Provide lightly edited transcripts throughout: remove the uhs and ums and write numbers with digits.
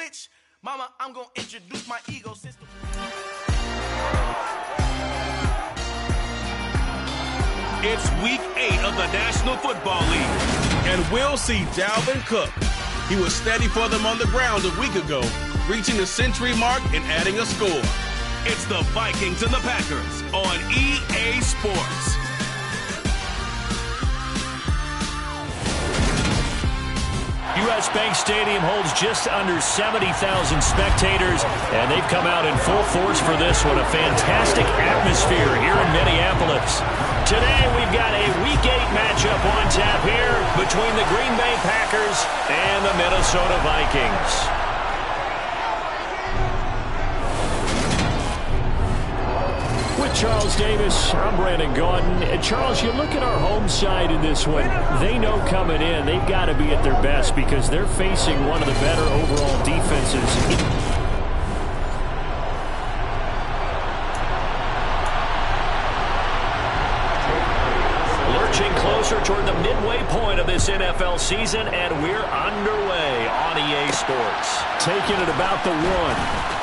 switch, mama, I'm going to introduce my ego system. It's week 8 of the National Football League, and we'll see Dalvin Cook. He was steady for them on the ground a week ago, reaching the century mark and adding a score. It's the Vikings and the Packers on EA Sports. U.S. Bank Stadium holds just under 70,000 spectators, and they've come out in full force for this one. A fantastic atmosphere here in Minneapolis. Today we've got a Week 8 matchup on tap here between the Green Bay Packers and the Minnesota Vikings. Charles Davis, I'm Brandon Gaudin. Charles, you look at our home side in this one. They know coming in they've got to be at their best because they're facing one of the better overall defenses. Lurching closer toward the midway point of this NFL season, and we're underway on EA Sports. Taking it about the 1.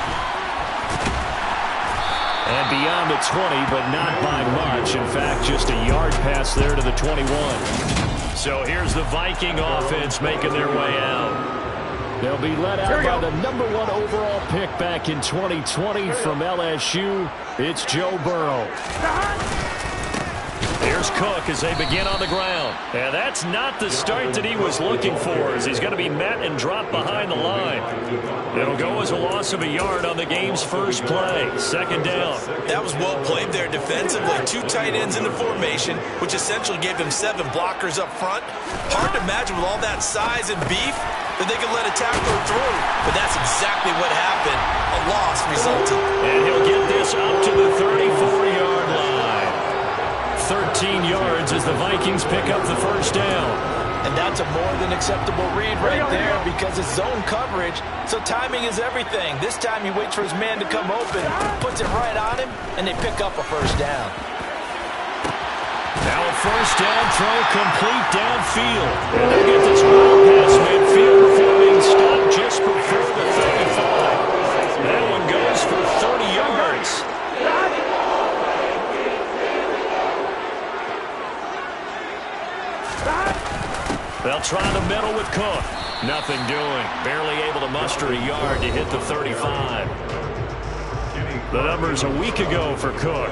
And beyond the 20, but not by much. In fact, just a yard pass there to the 21. So here's the Viking offense making their way out. They'll be led out by the number 1 overall pick back in 2020 from LSU. It's Joe Burrow. Here's Cook as they begin on the ground. And that's not the start that he was looking for, as he's going to be met and dropped behind the line. It'll go as a loss of a yard on the game's first play. Second down. That was well played there defensively. 2 tight ends in the formation, which essentially gave them 7 blockers up front. Hard to imagine with all that size and beef that they could let a tackler through. But that's exactly what happened. A loss resulted. And he'll get this up to the 34-yard line. 13 yards as the Vikings pick up the first down. And that's a more than acceptable read right there because it's zone coverage, so timing is everything. This time he waits for his man to come open, puts it right on him, and they pick up a first down. Now a first down throw complete downfield. And they'll get this ball past midfield before being stopped just before the 35. That one goes for 30 yards. They'll try the middle with Cook. Nothing doing. Barely able to muster a yard to hit the 35. The numbers a week ago for Cook.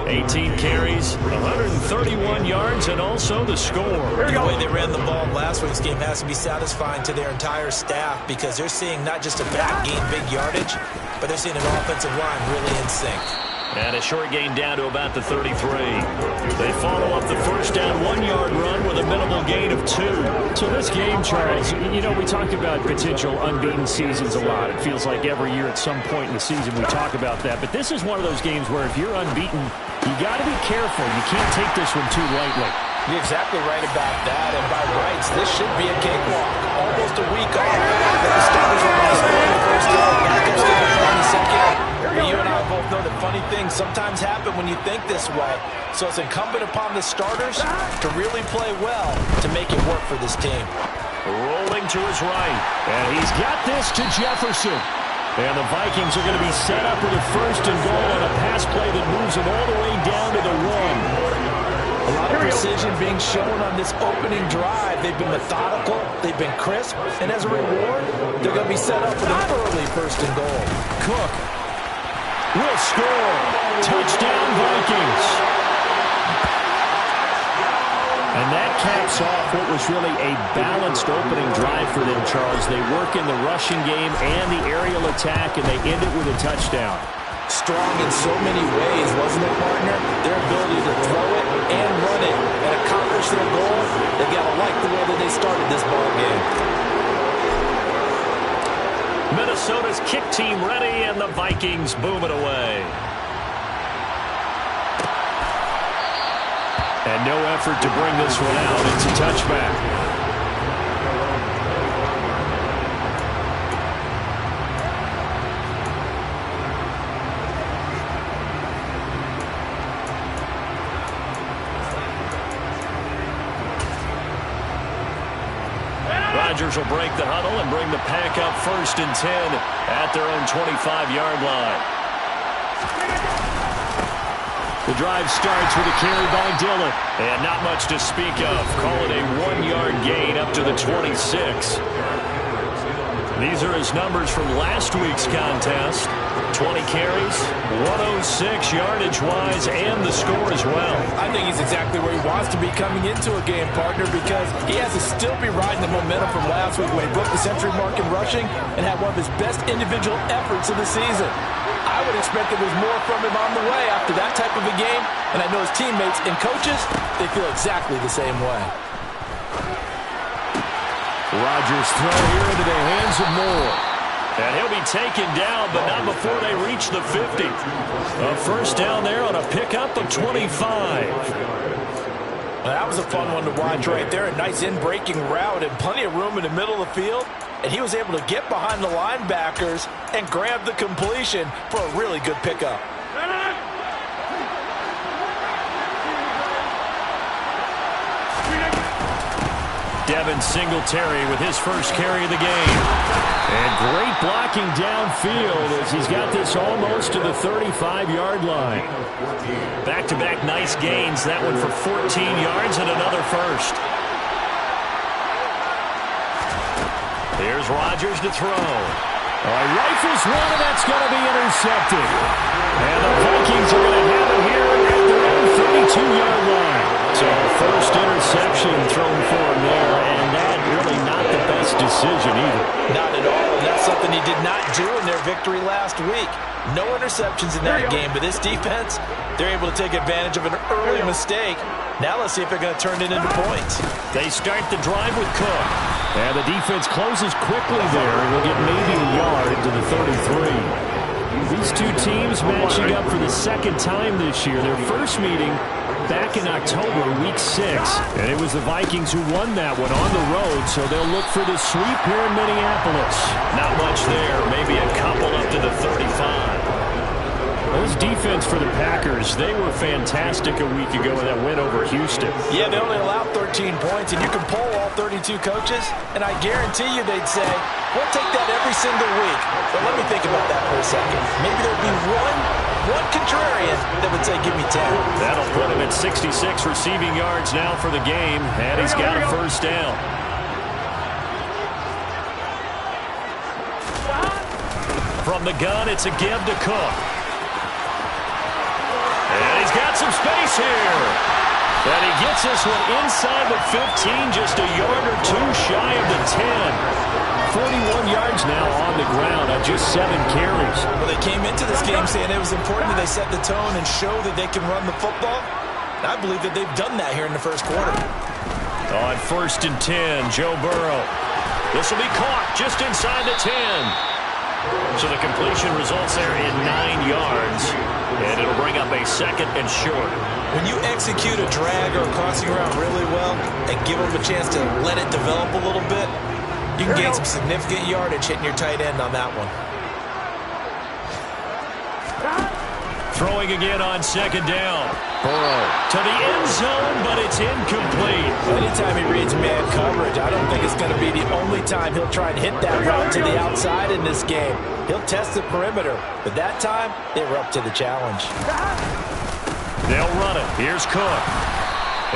18 carries, 131 yards, and also the score. The way they ran the ball last week's game has to be satisfying to their entire staff because they're seeing not just a back gain big yardage, but they're seeing an offensive line really in sync. And a short gain down to about the 33. They follow up the first down 1-yard run with a minimal gain of 2. So this game, Charles, you know, we talk about potential unbeaten seasons a lot. It feels like every year at some point in the season we talk about that. But this is one of those games where if you're unbeaten, you got to be careful. You can't take this one too lightly. You're exactly right about that. And by rights, this should be a cakewalk. Almost a week off. But the starters are going to score the first down. Backups get the 22nd. You and I both know that funny things sometimes happen when you think this way. So it's incumbent upon the starters to really play well to make it work for this team. Rolling to his right. And he's got this to Jefferson. And the Vikings are going to be set up with a first and goal on a pass play that moves them all the way down to the 1. A lot of precision being shown on this opening drive. They've been methodical, they've been crisp, and as a reward, they're going to be set up with an early first and goal. Cook will score. Touchdown, Vikings. And that caps off what was really a balanced opening drive for them, Charles. They work in the rushing game and the aerial attack, and they end it with a touchdown. Strong in so many ways, wasn't it, partner? Their ability to throw it and run it and accomplish their goal, they've got to like the way that they started this ball game. Minnesota's kick team ready, and the Vikings boom it away. And no effort to bring this one out. It's a touchback. Steelers will break the huddle and bring the pack up 1st and 10 at their own 25-yard line. The drive starts with a carry by Dillon. And not much to speak of. Call it a 1-yard gain up to the 26. These are his numbers from last week's contest. 20 carries, 106 yardage-wise, and the score as well. I think he's exactly where he wants to be coming into a game, partner, because he has to still be riding the momentum from last week when he broke the century mark in rushing and had one of his best individual efforts of the season. I would expect that there's more from him on the way after that type of a game, and I know his teammates and coaches, they feel exactly the same way. Rodgers throw here into the hands of Moore. And he'll be taken down, but not before they reach the 50. A first down there on a pickup of 25. Well, that was a fun one to watch right there. A nice in-breaking route and plenty of room in the middle of the field. And he was able to get behind the linebackers and grab the completion for a really good pickup. Devin Singletary with his first carry of the game. And great blocking downfield as he's got this almost to the 35-yard line. Back-to-back nice gains. That one for 14 yards and another first. Here's Rodgers to throw. Rifles one, and that's going to be intercepted. And the Vikings are going to have it here at their own 32-yard line. So first interception thrown for him there, and that really not the best decision either. Not at all, and that's something he did not do in their victory last week. No interceptions in that game, but this defense, they're able to take advantage of an early mistake. Now let's see if they're going to turn it into points. They start the drive with Cook. And the defense closes quickly there, and will get maybe a yard to the 33. These two teams matching up for the second time this year. Their first meeting back in October, week 6. And it was the Vikings who won that one on the road, so they'll look for the sweep here in Minneapolis. Not much there, maybe a couple up to the 35. This defense for the Packers, they were fantastic a week ago in that win over Houston. Yeah, they only allowed 13 points, and you can poll all 32 coaches, and I guarantee you they'd say, we'll take that every single week. But let me think about that for a second. Maybe there'd be one contrarian that would say, give me 10. That'll put him at 66 receiving yards now for the game, and he's got a first down. From the gun, it's a give to Cook. And he's got some space here. And he gets this one inside the 15, just a yard or two shy of the 10. 41 yards now on the ground on just 7 carries. Well, they came into this game saying it was important that they set the tone and show that they can run the football. And I believe that they've done that here in the first quarter. On 1st and 10, Joe Burrow. This will be caught just inside the 10. So the completion results there in 9 yards. And it'll bring up a second and short. When you execute a drag or a crossing route really well and give them a chance to let it develop a little bit, you can gain some significant yardage hitting your tight end on that one. Throwing again on 2nd down. Burrow to the end zone, but it's incomplete. Anytime he reads man coverage, I don't think it's going to be the only time he'll try and hit that route to the outside in this game. He'll test the perimeter, but that time, they were up to the challenge. They'll run it. Here's Cook.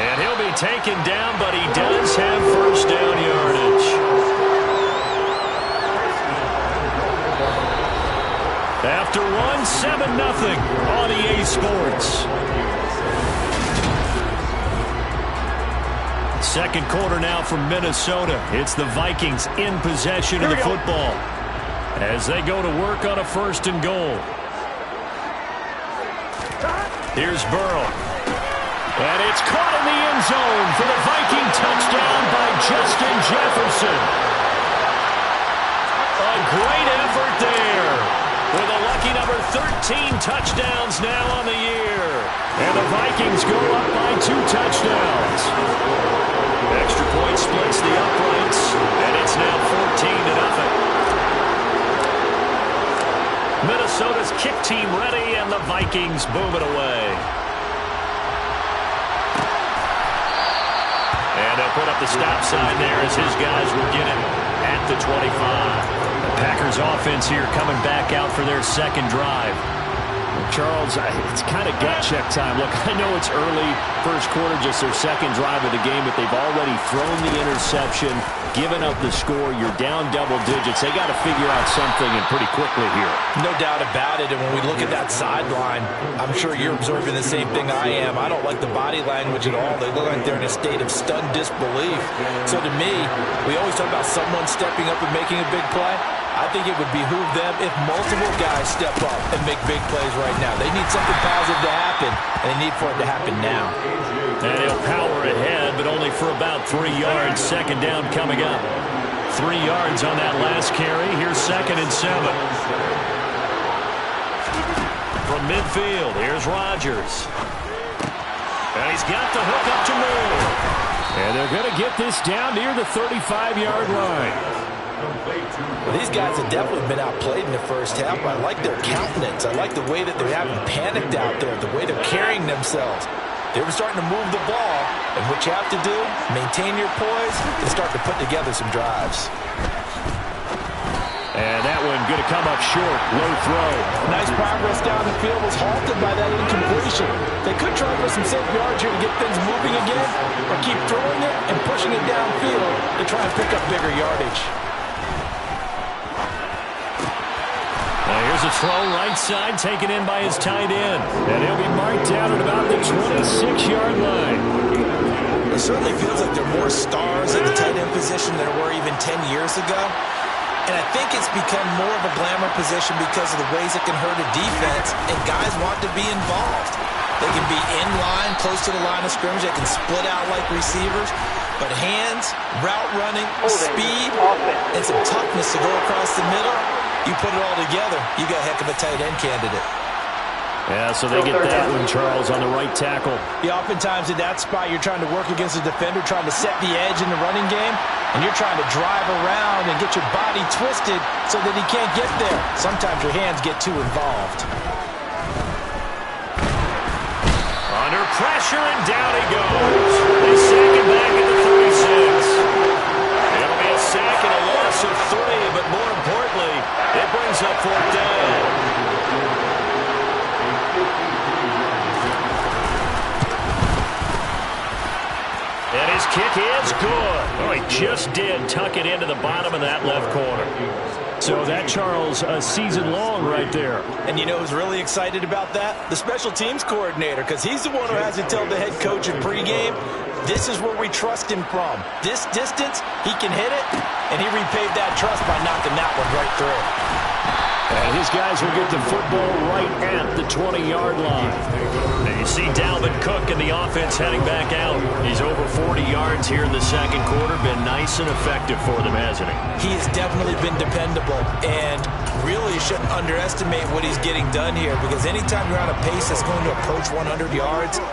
And he'll be taken down, but he does have first down yardage. After one, 7-0 on EA Sports. Second quarter now from Minnesota. It's the Vikings in possession of the football as they go to work on a 1st and goal. Here's Burrow. And it's caught in the end zone for the Viking touchdown by Justin Jefferson. A great effort there with a lucky number 13 touchdowns now on the year. And the Vikings go up by 2 touchdowns. Extra point splits the uprights, and it's now 14-0. Minnesota's kick team ready, and the Vikings boom it away. And they'll put up the stop sign there as his guys will get it. at the 25. The Packers offense here coming back out for their second drive. Charles, it's kind of gut check time. Look, I know it's early, first quarter, just their second drive of the game, but they've already thrown the interception, given up the score. You're down double digits. They got to figure out something, and pretty quickly here. No doubt about it, and when we look at that sideline, I'm sure you're observing the same thing I am. I don't like the body language at all. They look like they're in a state of stunned disbelief. So to me, we always talk about someone stepping up and making a big play. I think it would behoove them if multiple guys step up and make big plays right now. They need something positive to happen, and they need for it to happen now. And he'll power ahead, but only for about 3 yards. Second down coming up. 3 yards on that last carry. Here's 2nd and 7. From midfield, here's Rodgers. And he's got the hook up to Moore. And they're going to get this down near the 35-yard line. Well, these guys have definitely been outplayed in the first half. I like their countenance. I like the way that they haven't panicked out there, the way they're carrying themselves. They were starting to move the ball, and what you have to do, maintain your poise and start to put together some drives. And that one going to come up short, low throw. Nice progress down the field, was halted by that incompletion. They could try for some safe yards here to get things moving again, or keep throwing it and pushing it downfield to try and pick up bigger yardage. Here's a throw right side taken in by his tight end. And he'll be marked down at about the 26-yard line. It certainly feels like there are more stars at the tight end position than there were even 10 years ago. And I think it's become more of a glamour position because of the ways it can hurt a defense, and guys want to be involved. They can be in line, close to the line of scrimmage. They can split out like receivers. But hands, route running, speed, and some toughness to go across the middle, you put it all together, you got a heck of a tight end candidate. Yeah, so they get that one, Charles, on the right tackle. Yeah, oftentimes in that spot, you're trying to work against a defender, trying to set the edge in the running game, and you're trying to drive around and get your body twisted so that he can't get there. Sometimes your hands get too involved. Under pressure, and down he goes. They sack him back at the 36. It'll be a sack and a loss of 3, but more importantly, it brings up 4th down. And his kick is good. Oh, he just did tuck it into the bottom of that left corner. So that, Charles, a season long right there. And you know who's really excited about that? The special teams coordinator, because he's the one who has to tell the head coach in pregame, this is where we trust him from. This distance, he can hit it, and he repaid that trust by knocking that one right through. And his guys will get the football right at the 20-yard line. Now you see Dalvin Cook in the offense heading back out. He's over 40 yards here in the second quarter. Been nice and effective for them, hasn't he? He has definitely been dependable, and really shouldn't underestimate what he's getting done here, because anytime you're on a pace that's going to approach 100 yards,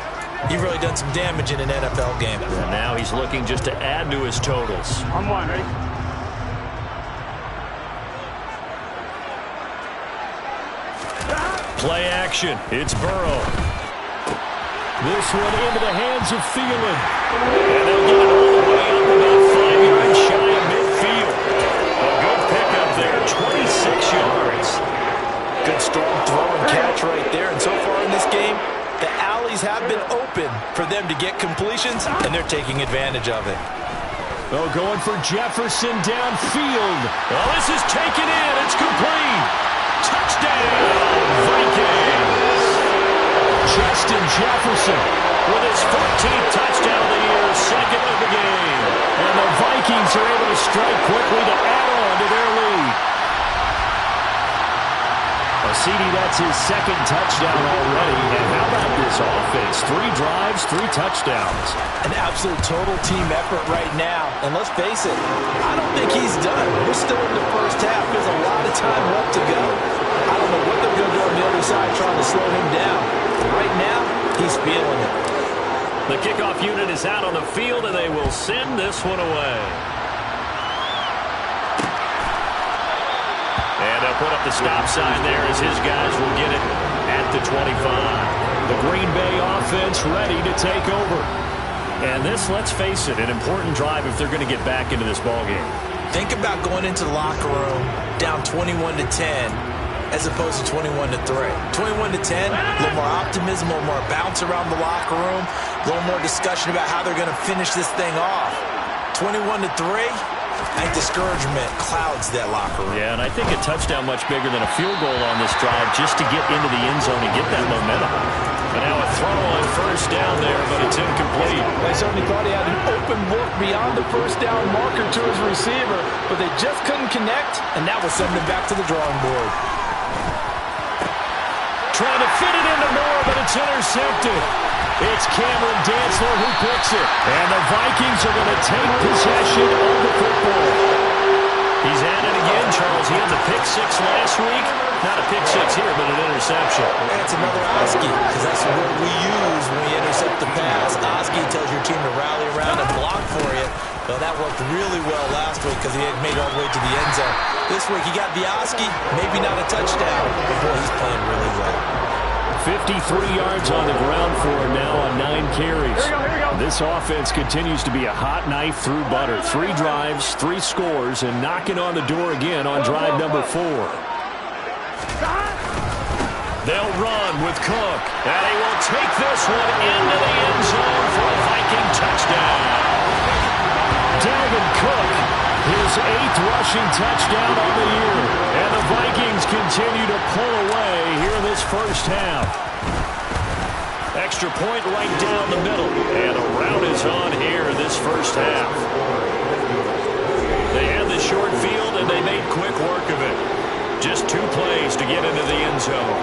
you've really done some damage in an NFL game. And now he's looking just to add to his totals. On one, ready? Play action. It's Burrow. This one into the hands of Thielen. And they'll get it all the way up about 5 yards shy of midfield. A good pickup there, 26 yards. Good strong throw and catch right there. And so far in this game, the alleys have been open for them to get completions, and they're taking advantage of it. Oh, going for Jefferson downfield. Well, this is taken in. It's complete. Touchdown, Vikings. Justin Jefferson with his 14th touchdown of the year, second of the game. And the Vikings are able to strike quickly to add on to their lead. CD, that's his second touchdown already. And how about this offense? 3 drives, 3 touchdowns. An absolute total team effort right now. And let's face it, I don't think he's done. We're still in the first half. There's a lot of time left to go. I don't know what they're going to do on the other side trying to slow him down. But right now, he's feeling it. The kickoff unit is out on the field, and they will send this one away. And they'll put up the stop sign there as his guys will get it at the 25. The Green Bay offense ready to take over. And this, let's face it, an important drive if they're going to get back into this ballgame. Think about going into the locker room down 21-10 as opposed to 21-3. 21-10, a little more optimism, a little more bounce around the locker room, a little more discussion about how they're going to finish this thing off. 21-3, I think discouragement clouds that locker room. Yeah, and I think a touchdown much bigger than a field goal on this drive just to get into the end zone and get that momentum. And now a throw on first down there, but it's incomplete. They certainly thought he had an open look beyond the first down marker to his receiver, but they just couldn't connect, and that will send them back to the drawing board. Trying to fit it into Moore, but it's intercepted. It's Cameron Dantzler who picks it. And the Vikings are going to take possession of the football. He's at it again, Charles. He had the pick six last week. Not a pick six here, but an interception. And it's another Oski, because that's the word we use when we intercept the pass. Oski tells your team to rally around and block for you. Well, that worked really well last week because he had made all the way to the end zone. This week he got the Oski, maybe not a touchdown, but boy, he's playing really well. 53 yards on the ground for him now on 9 carries. Here we go. This offense continues to be a hot knife through butter. 3 drives, 3 scores, and knocking on the door again on drive number 4. They'll run with Cook, and he will take this one into the end zone for a Viking touchdown. Dalvin Cook, his 8th rushing touchdown on the year. And the Vikings continue to pull away here in this first half. Extra point right down the middle. And a rout is on here in this first half. They had the short field, and they made quick work of it. Just 2 plays to get into the end zone.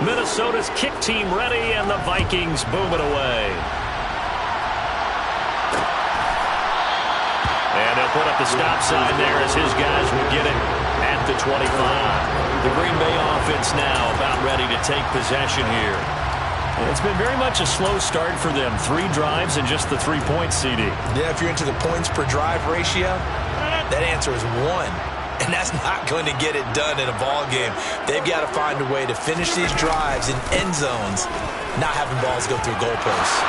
Minnesota's kick team ready, and the Vikings boom it away. And they'll put up the stop sign there as his guys will get it at the 25. The Green Bay offense now about ready to take possession here. It's been very much a slow start for them. 3 drives and just the 3 points, CD. Yeah, if you're into the points per drive ratio, that answer is 1. And that's not going to get it done in a ball game. They've got to find a way to finish these drives in end zones, not having balls go through goalposts.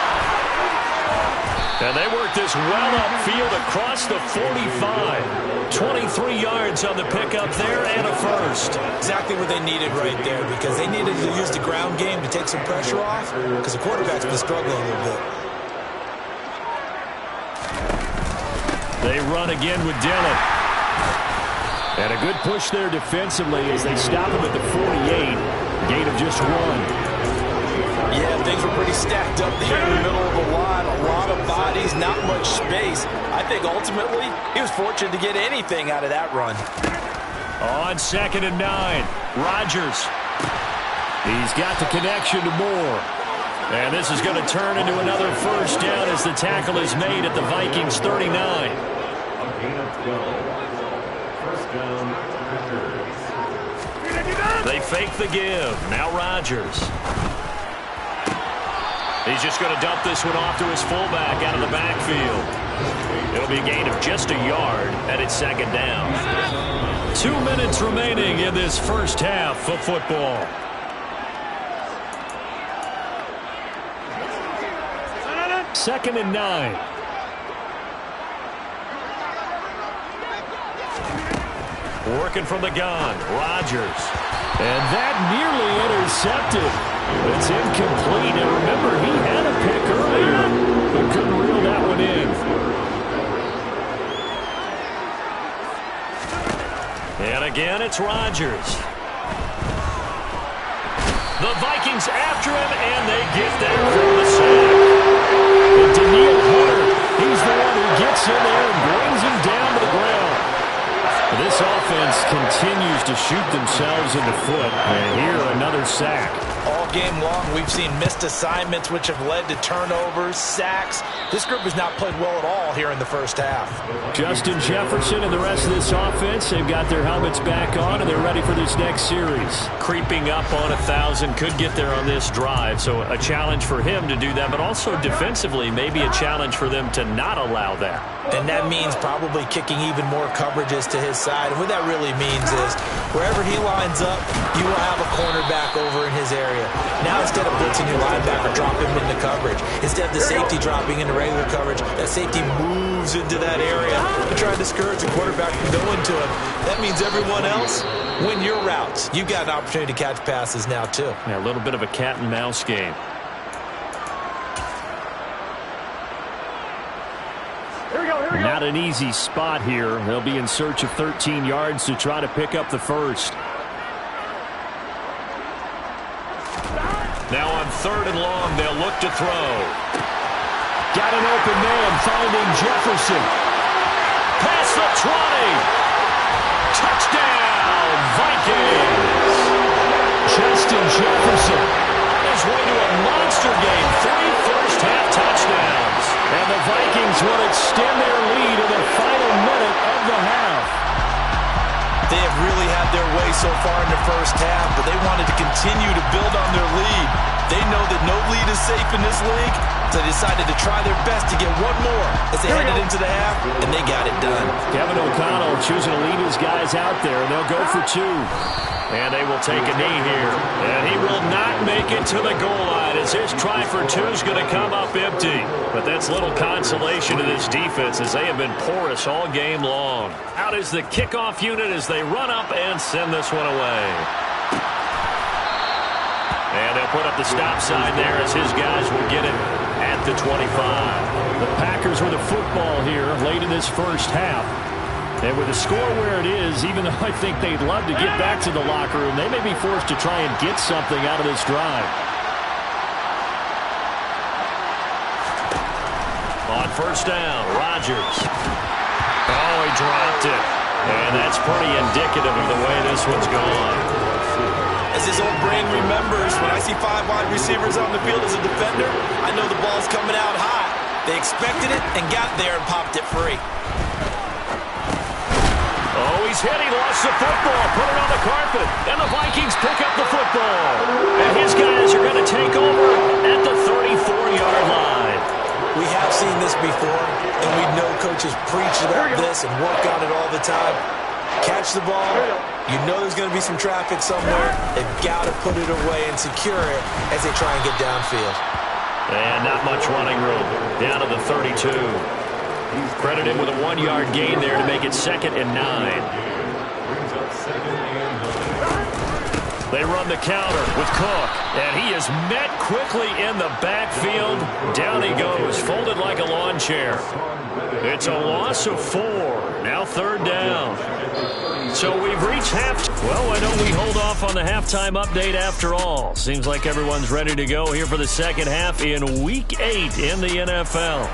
And they work this well upfield across the 45. 23 yards on the pickup there and a first. Exactly what they needed right there, because they needed to use the ground game to take some pressure off, because the quarterback's been struggling a little bit. They run again with Dillon. And a good push there defensively as they stop him at the 48. Gain of just 1. Yeah, things were pretty stacked up there in the middle of the line. A lot of bodies, not much space. I think ultimately he was fortunate to get anything out of that run. On 2nd and 9, Rodgers. He's got the connection to Moore. And this is going to turn into another first down as the tackle is made at the Vikings 39. They fake the give. Now Rodgers. He's just going to dump this one off to his fullback out of the backfield. It'll be a gain of just a yard, and it's 2nd down. 2 minutes remaining in this first half of football. Second and 9. Working from the gun, Rodgers. And that nearly intercepted. It's incomplete. And remember, he had a pick earlier, but couldn't reel that one in. And again, it's Rodgers. The Vikings after him, and they get there from the sack. And Daniil Hunter, he's the one who gets in there and brings him down to the ground. This offense continues to shoot themselves in the foot. And here, another sack. All game long, we've seen missed assignments, which have led to turnovers, sacks. This group has not played well at all here in the first half. Justin Jefferson and the rest of this offense, they've got their helmets back on, and they're ready for this next series. Creeping up on 1,000, could get there on this drive. So a challenge for him to do that, but also defensively, maybe a challenge for them to not allow that. And that means probably kicking even more coverages to his side. And what that really means is wherever he lines up, you will have a cornerback over in his area. Now instead of blitzing your linebacker, drop him into coverage. Instead of the safety dropping into regular coverage, that safety moves moves into that area to try to discourage the quarterback from going to him. That means everyone else, win your routes. You've got an opportunity to catch passes now, too. Yeah, a little bit of a cat and mouse game. Not an easy spot here. They'll be in search of 13 yards to try to pick up the first. Now on 3rd and long, they'll look to throw. Got an open man, finding Jefferson. Past the 20. Touchdown, Vikings. Justin Jefferson. His way to a monster game. 3 first-half touchdowns. And the Vikings will extend their lead in the final minute of the half. They have really had their way so far in the first half, but they wanted to continue to build on their lead. They know that no lead is safe in this league, so they decided to try their best to get one more as they headed into the half, and they got it done. Kevin O'Connell choosing to lead his guys out there, and they'll go for 2. And they will take a knee here. And he will not make it to the goal line as his try for 2 is going to come up empty. But that's little consolation to this defense as they have been porous all game long. Out is the kickoff unit as they run up and send this one away. And they'll put up the stop sign there as his guys will get it at the 25. The Packers with the football here late in this first half. And with the score where it is, even though I think they'd love to get back to the locker room, they may be forced to try and get something out of this drive. On 1st down, Rodgers. Oh, he dropped it. And that's pretty indicative of the way this one's gone. As his old brain remembers, when I see 5 wide receivers on the field as a defender, I know the ball's coming out hot. They expected it and got there and popped it free. Oh, he's hit. He lost the football. Put it on the carpet. And the Vikings pick up the football. And his guys are going to take over at the 34-yard line. We have seen this before, and we know coaches preach about this and work on it all the time. Catch the ball. You know there's going to be some traffic somewhere. They've got to put it away and secure it as they try and get downfield. And not much running room. Down to the 32. Credited with a 1-yard gain there to make it 2nd and 9. They run the counter with Cook, and he is met quickly in the backfield. Down he goes, folded like a lawn chair. It's a loss of 4. Now 3rd down. So we've reached half. Well, why don't we hold off on the halftime update after all? Seems like everyone's ready to go here for the second half in Week 8 in the NFL.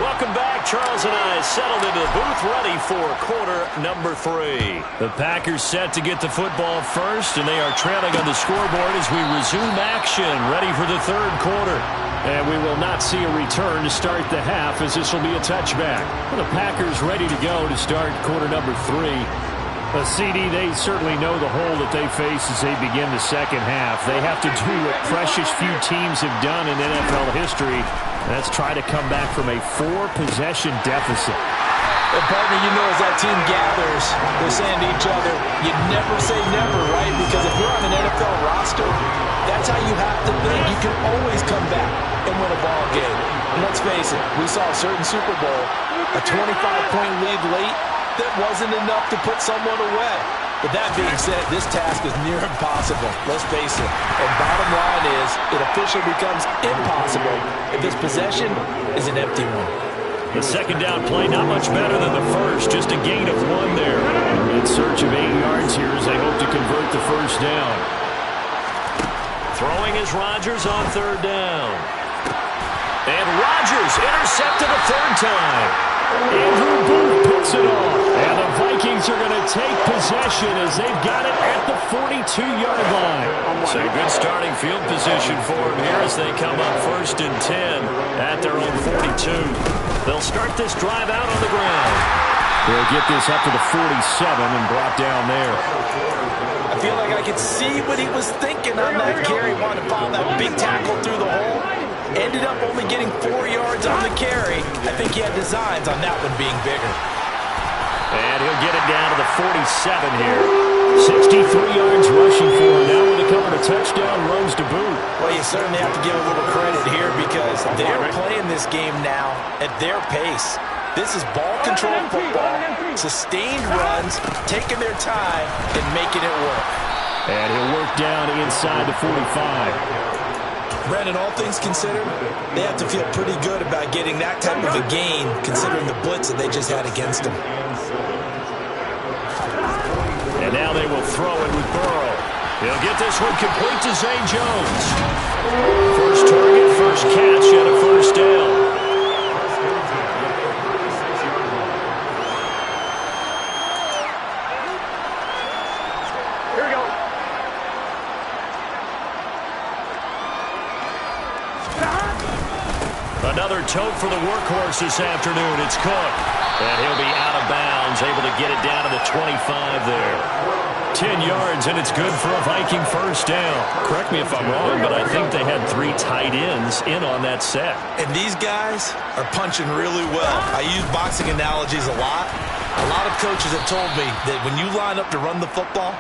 Welcome back. Charles and I settled into the booth, ready for quarter number 3. The Packers set to get the football first, and they are trailing on the scoreboard as we resume action, ready for the 3rd quarter. And we will not see a return to start the half as this will be a touchback. The Packers ready to go to start quarter number 3. CD, they certainly know the hole that they face as they begin the second half. They have to do what precious few teams have done in NFL history. That's try to come back from a 4-possession deficit. And partner, you know, as that team gathers, they're saying to each other, you never say never, right? Because if you're on an NFL roster, that's how you have to think. You can always come back and win a ball game. And let's face it, we saw a certain Super Bowl, a 25-point lead late, that wasn't enough to put someone away. But that being said, this task is near impossible. Let's face it. And bottom line is, it officially becomes impossible if this possession is an empty one. The second down play, not much better than the first. Just a gain of 1 there. In search of 8 yards here as they hope to convert the first down. Throwing is Rodgers on 3rd down. And Rodgers intercepted a 3rd time. Andrew Booth puts it off. And the Vikings are going to take possession as they've got it at the 42-yard line. So a good starting field position for them here as they come up 1st and 10 at their own 42. They'll start this drive out on the ground. They'll get this up to the 47 and brought down there. I feel like I could see what he was thinking on that carry. Wanted to follow that big tackle through the hole. Ended up only getting 4 yards on the carry. I think he had designs on that one being bigger. And he'll get it down to the 47 here. 63 yards rushing for him now with a couple of touchdown runs to boot. Well, you certainly have to give a little credit here because they're playing this game now at their pace. This is ball control football, sustained runs, taking their time, and making it work. And he'll work down inside the 45. Brandon, all things considered, they have to feel pretty good about getting that type of a gain considering the blitz that they just had against them. And now they will throw it with Burrow. He'll get this one complete to Zay Jones. First target, first catch, and a first down. Here we go. Another tote for the workhorse this afternoon. It's Cook. And he'll be out of bounds, able to get it down to the 25 there. 10 yards, and it's good for a Viking first down. Correct me if I'm wrong, but I think they had 3 tight ends in on that set. And these guys are punching really well. I use boxing analogies a lot. A lot of coaches have told me that when you line up to run the football,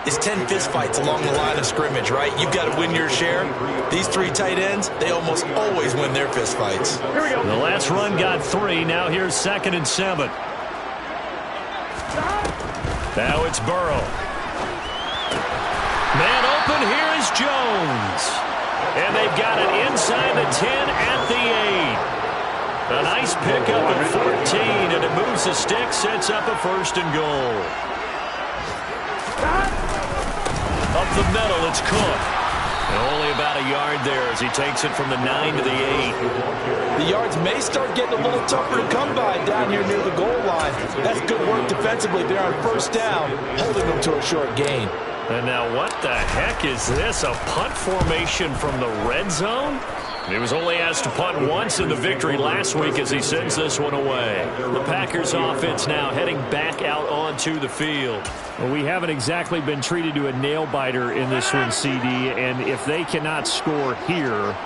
it's 10 fistfights along the line of scrimmage, right? You've got to win your share. These 3 tight ends, they almost always win their fistfights. Here we go. The last run got 3. Now here's 2nd and 7. Now it's Burrow. Man open, here is Jones. And they've got it inside the 10 at the 8. A nice pickup at 14, and it moves the stick, sets up a 1st and goal. Up the middle, it's Cook. And only about a yard there as he takes it from the 9 to the 8. The yards may start getting a little tougher to come by down here near the goal line. That's good work defensively there on first down, holding them to a short gain. And now what the heck is this? A punt formation from the red zone? He was only asked to punt once in the victory last week as he sends this one away. The Packers offense now heading back out onto the field. Well, we haven't exactly been treated to a nail-biter in this one, CD, and if they cannot score here,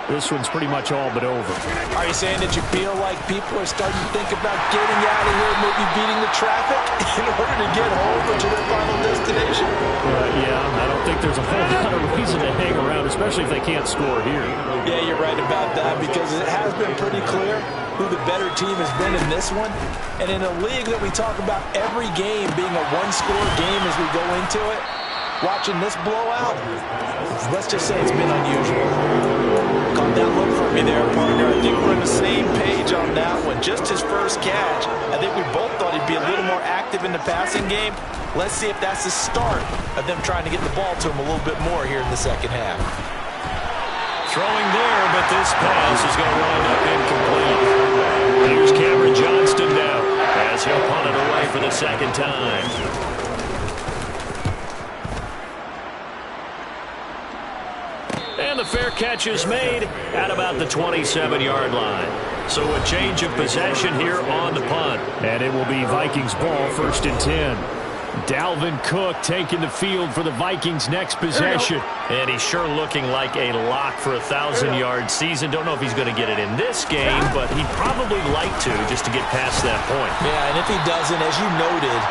this one's pretty much all but over. Are you saying that you feel like people are starting to think about getting out of here, maybe beating the traffic in order to get home or to their final destination? Yeah, I don't think there's a whole lot of reason to hang around, especially if they can't score here. Yeah, you're right about that because it has been pretty clear who the better team has been in this one. And in a league that we talk about every game being a one-score game as we go into it, watching this blowout, let's just say it's been unusual. Calm down look for me there, partner. I think we're on the same page on that one. Just his first catch. I think we both thought he'd be a little more active in the passing game. Let's see if that's the start of them trying to get the ball to him a little bit more here in the second half. Throwing there, but this pass is going to wind up incomplete. Here's Cameron Johnston now as he'll punt it away for the second time. And the fair catch is made at about the 27-yard line. So a change of possession here on the punt. And it will be Vikings ball, 1st and 10. Dalvin Cook taking the field for the Vikings' next possession. And he's sure looking like a lock for a 1,000-yard season. Don't know if he's going to get it in this game, but he'd probably like to just to get past that point. Yeah, and if he doesn't, as you noted,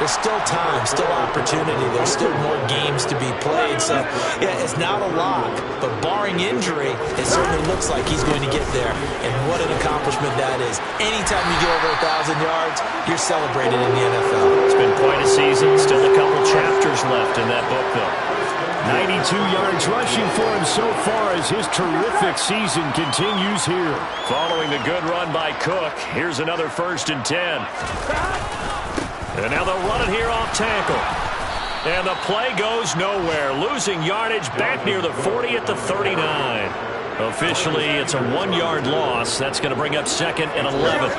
there's still time, still opportunity. There's still more games to be played. So, yeah, it's not a lock. But barring injury, it certainly looks like he's going to get there. And what an accomplishment that is. Anytime you get over 1,000 yards, you're celebrated in the NFL. It's been quite a season. Still a couple chapters left in that book, though. 92 yards rushing for him so far as his terrific season continues here. Following the good run by Cook, here's another 1st and 10. And now they'll run it here off tackle. And the play goes nowhere. Losing yardage back near the 40 at the 39. Officially, it's a 1-yard loss. That's going to bring up 2nd and 11.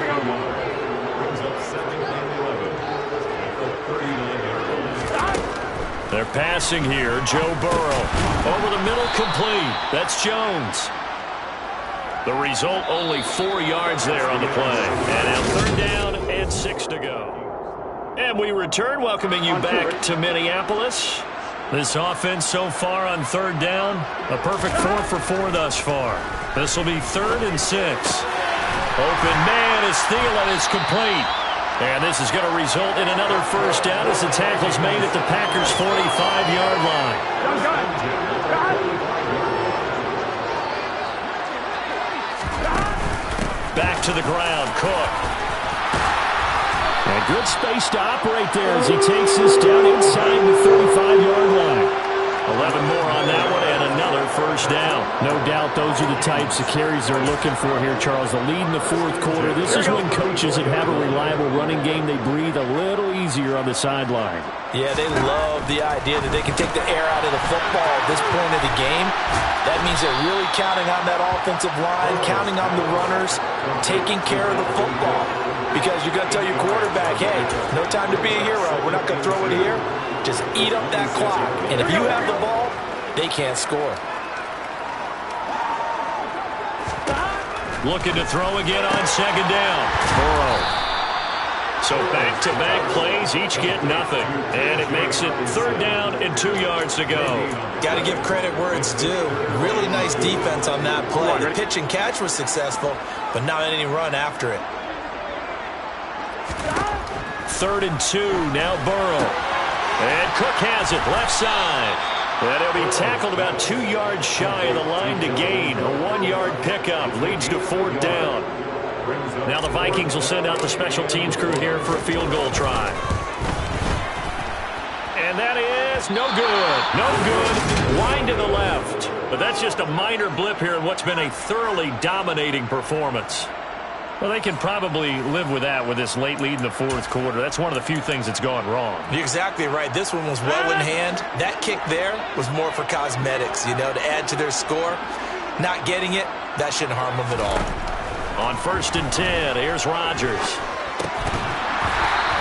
They're passing here. Joe Burrow. Over the middle, complete. That's Jones. The result, only 4 yards there on the play. And now 3rd down and 6 to go. And we return, welcoming you back to Minneapolis. This offense so far on 3rd down, a perfect 4 for 4 thus far. This will be 3rd and 6. Open man is Thielen. It's complete. And this is going to result in another first down as the tackle's made at the Packers' 45-yard line. Back to the ground, Cook. And good space to operate there as he takes this down inside the 35-yard line. 11 more on that one and another first down. No doubt those are the types of carries they're looking for here, Charles. The lead in the fourth quarter. This is when coaches that have a reliable running game, they breathe a little easier on the sideline. Yeah, they love the idea that they can take the air out of the football at this point of the game. That means they're really counting on that offensive line, counting on the runners, taking care of the football. Because you're going to tell your quarterback, hey, no time to be a hero. We're not going to throw it here. Just eat up that clock. And if you have the ball, they can't score. Looking to throw again on second down. Burrow. So back-to-back plays, each get nothing. And it makes it third down and 2 yards to go. Got to give credit where it's due. Really nice defense on that play. The pitch and catch was successful, but not any run after it. 3rd and 2, now Burrow. And Cook has it, left side. And he'll be tackled about 2 yards shy of the line to gain. A 1-yard pickup leads to 4th down. Now the Vikings will send out the special teams crew here for a field goal try. And that is no good. No good. Line to the left. But that's just a minor blip here in what's been a thoroughly dominating performance. Well, they can probably live with that with this late lead in the fourth quarter. That's one of the few things that's gone wrong. You're exactly right. This one was well in hand. That kick there was more for cosmetics, you know, to add to their score. Not getting it, that shouldn't harm them at all. On 1st and 10, here's Rodgers.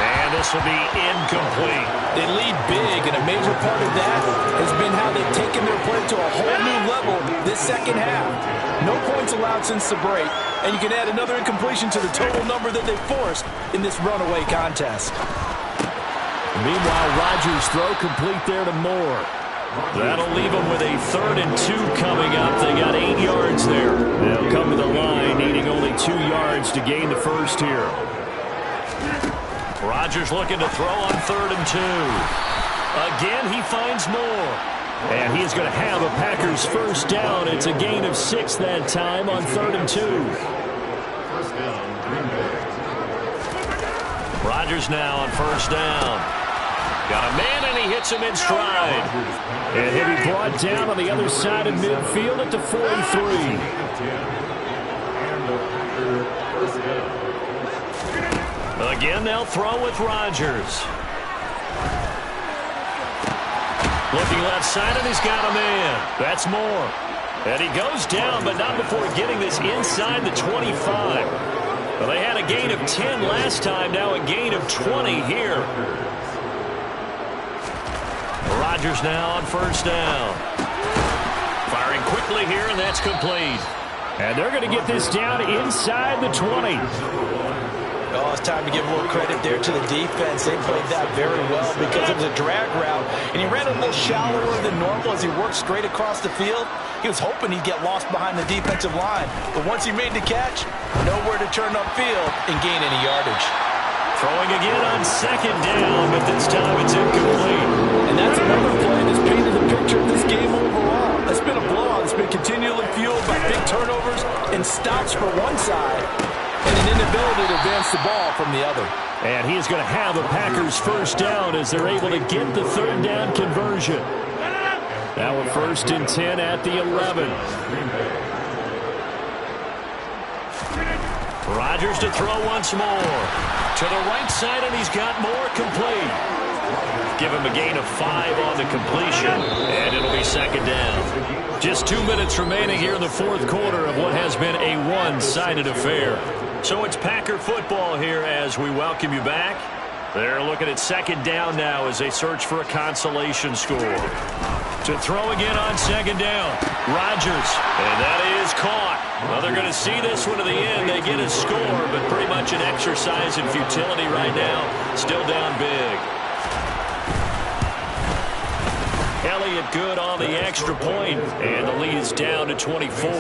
And this will be incomplete. They lead big, and a major part of that has been how they've taken their play to a whole new level this second half. No points allowed since the break, and you can add another incompletion to the total number that they forced in this runaway contest. Meanwhile, Rodgers' throw complete there to Moore. That'll leave them with a 3rd and 2 coming up. They got 8 yards there. They'll come to the line, needing only 2 yards to gain the first here. Rodgers looking to throw on 3rd and 2. Again, he finds Moore. And he is going to have a Packers first down. It's a gain of 6 that time on 3rd and 2. Rodgers now on first down. Got a man, and he hits him in stride. And he'll be brought down on the other side of midfield at the 43. Again, they'll throw with Rodgers. Looking left side, and he's got a man. That's Moore. And he goes down, but not before getting this inside the 25. Well, they had a gain of 10 last time, now a gain of 20 here. Rodgers now on first down. Firing quickly here, and that's complete. And they're going to get this down inside the 20. Oh, it's time to give a little credit there to the defense. They played that very well because it was a drag route, and he ran a little shallower than normal as he worked straight across the field. He was hoping he'd get lost behind the defensive line, but once he made the catch, nowhere to turn upfield and gain any yardage. Throwing again on second down, but this time it's incomplete. And that's another play that's painted the picture of this game overall. It's been a blowout. It's been continually fueled by big turnovers and stops for one side, and an inability to advance the ball from the other. And he is going to have a Packers first down as they're able to get the third down conversion. Now a 1st and 10 at the 11. Rodgers to throw once more. To the right side, and he's got more complete. Give him a gain of 5 on the completion, and it'll be second down. Just 2 minutes remaining here in the fourth quarter of what has been a one-sided affair. So it's Packer football here as we welcome you back. They're looking at second down now as they search for a consolation score. To throw again on second down. Rodgers, and that is caught. Well, they're going to see this one to the end. They get a score, but pretty much an exercise in futility right now. Still down big. Elliott good on the extra point, and the lead is down to 24.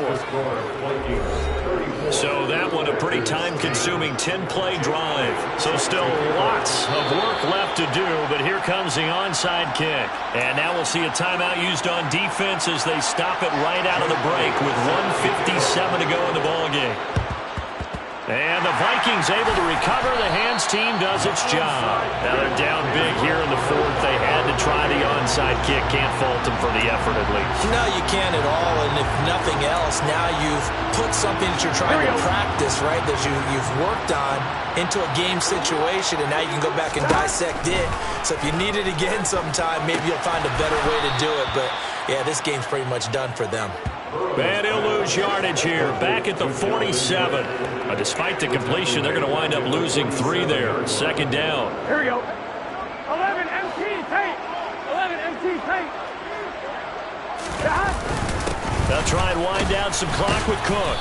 So that one a pretty time-consuming 10-play drive. So still lots of work left to do, but here comes the onside kick. And now we'll see a timeout used on defense as they stop it right out of the break with 1:57 to go in the ballgame. And the Vikings able to recover. The hands team does its job. Now they're down big here in the fourth. They had to try the onside kick. Can't fault them for the effort at least. No, you can't at all. And if nothing else, now you've put something that you're trying to practice, right, that you've worked on into a game situation, and now you can go back and dissect it. So if you need it again sometime, maybe you'll find a better way to do it. But, yeah, this game's pretty much done for them. And he'll lose yardage here, back at the 47. Despite the completion, they're going to wind up losing 3 there. Second down. Here we go. 11 MT tape. 11 MT tape. They'll try and wind down some clock with Cook.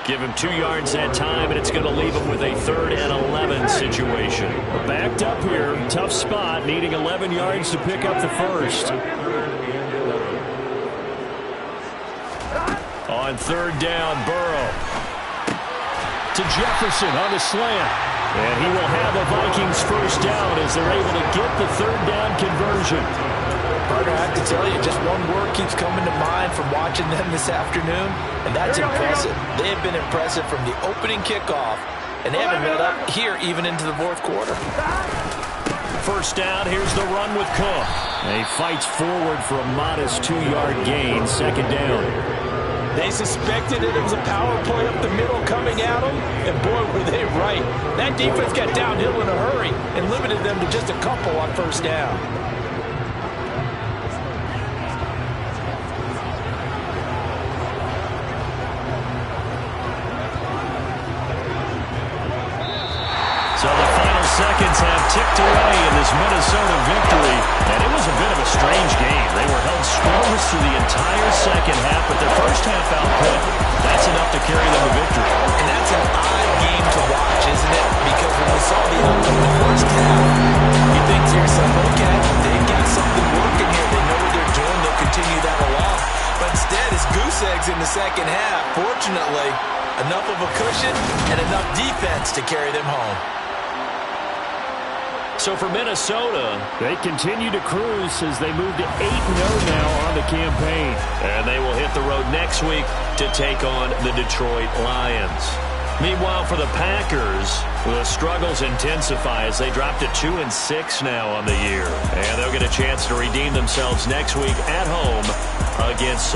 Give him 2 yards that time, and it's going to leave him with a 3rd and 11 situation. Backed up here, tough spot, needing 11 yards to pick up the first. On 3rd down, Burrow to Jefferson on the slant. And he will have the Vikings first down as they're able to get the 3rd down conversion. Partner, I have to tell you, just one word keeps coming to mind from watching them this afternoon, and that's impressive. They have been impressive from the opening kickoff, and they haven't let up here even into the 4th quarter. First down, here's the run with Cook. And he fights forward for a modest 2-yard gain. Second down. They suspected that it was a power play up the middle coming at them, and boy, were they right. That defense got downhill in a hurry and limited them to just a couple on first down. So the final seconds have ticked away in this Minnesota victory, and it was a bit of a strange game. They were held scoreless through the entire second half, but their first half output, that's enough to carry them to victory. And that's an odd game to watch, isn't it? Because when we saw the outcome in the first half, you think to yourself, okay, they've got something working here. They know what they're doing. They'll continue that along. But instead, it's goose eggs in the second half. Fortunately, enough of a cushion and enough defense to carry them home. So for Minnesota, they continue to cruise as they move to 8-0 now on the campaign. And they will hit the road next week to take on the Detroit Lions. Meanwhile, for the Packers, the struggles intensify as they drop to 2-6 now on the year. And they'll get a chance to redeem themselves next week at home against